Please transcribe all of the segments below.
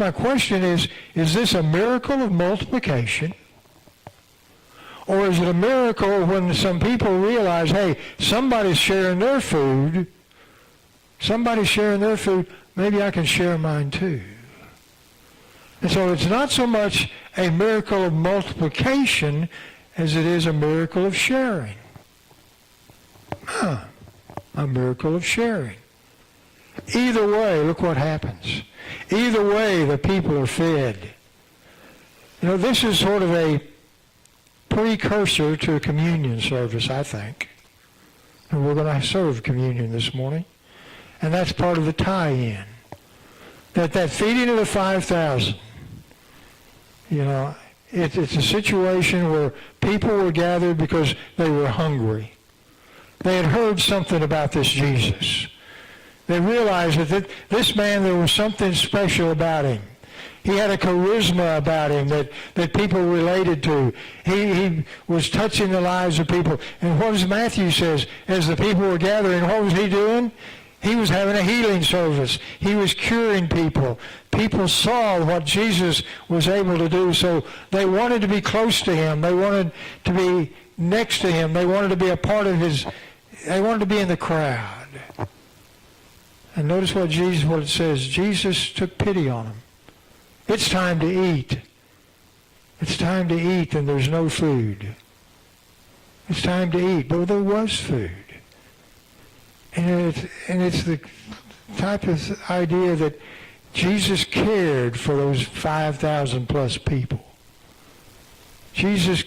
my question is this a miracle of multiplication? Or is it a miracle when some people realize, hey, somebody's sharing their food, maybe I can share mine too. And so it's not so much a miracle of multiplication as it is a miracle of sharing. A miracle of sharing. Either way, look what happens. Either way, the people are fed. You know, this is sort of a precursor to a communion service, I think. And we're going to serve communion this morning. And that's part of the tie-in. That feeding of the 5,000, you know, it's a situation where people were gathered because they were hungry. They had heard something about this Jesus. They realized that this man, there was something special about him. He had a charisma about him that people related to. He was touching the lives of people. And what does Matthew says? As the people were gathering, what was he doing? He was having a healing service. He was curing people. People saw what Jesus was able to do, so they wanted to be close to him. They wanted to be next to him. They wanted to be a part of his, they wanted to be in the crowd. And notice what it says. Jesus took pity on them. It's time to eat. It's time to eat, and there's no food. It's time to eat, but there was food. And it's the type of idea that Jesus cared for those 5,000 plus people. Jesus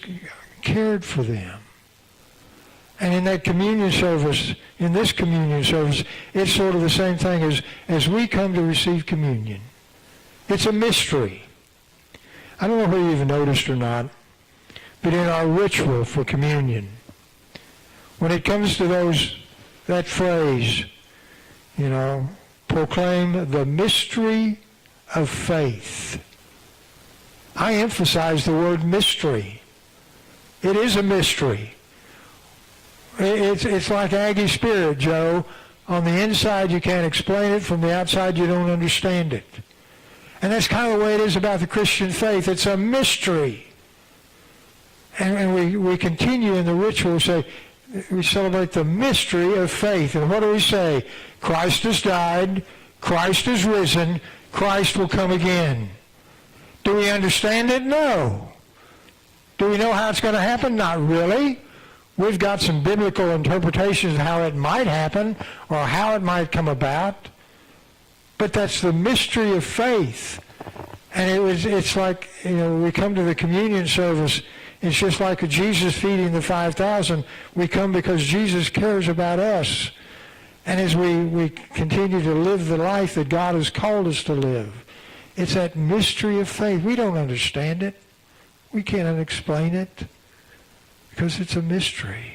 cared for them. And in that communion service, in this communion service, it's sort of the same thing as we come to receive communion. It's a mystery. I don't know whether you've noticed or not, but in our ritual for communion, when it comes to that phrase, you know, proclaim the mystery of faith, I emphasize the word mystery. It is a mystery. It's like Aggie Spirit, Joe. On the inside you can't explain it. From the outside you don't understand it. And that's kind of the way it is about the Christian faith. It's a mystery. And we continue in the ritual, we celebrate the mystery of faith. And what do we say? Christ has died. Christ is risen. Christ will come again. Do we understand it? No. Do we know how it's going to happen? Not really. We've got some biblical interpretations of how it might happen or how it might come about. But that's the mystery of faith. And it's like, you know, we come to the communion service. It's just like a Jesus feeding the 5,000. We come because Jesus cares about us. And as we continue to live the life that God has called us to live, it's that mystery of faith. We don't understand it. We can't explain it because it's a mystery.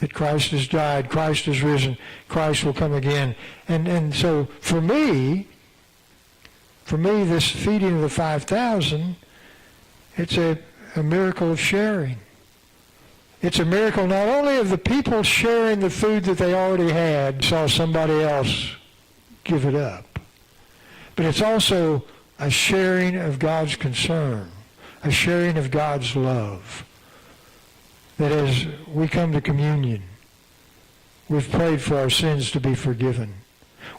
That Christ has died, Christ has risen, Christ will come again. And so for me, this feeding of the 5,000, it's a miracle of sharing. It's a miracle not only of the people sharing the food that they already had, saw somebody else give it up, but it's also a sharing of God's concern, a sharing of God's love. That as we come to communion, we've prayed for our sins to be forgiven.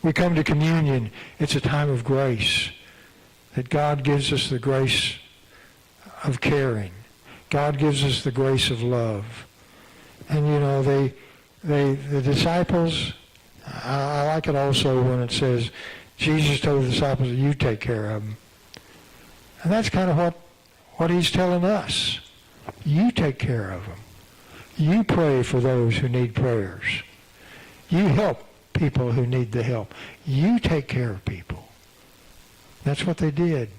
We come to communion, it's a time of grace, that God gives us the grace of caring. God gives us the grace of love. And you know, the disciples, I like it also when it says, Jesus told the disciples, you take care of them. And that's kind of what he's telling us. You take care of them. You pray for those who need prayers. You help people who need the help. You take care of people. That's what they did.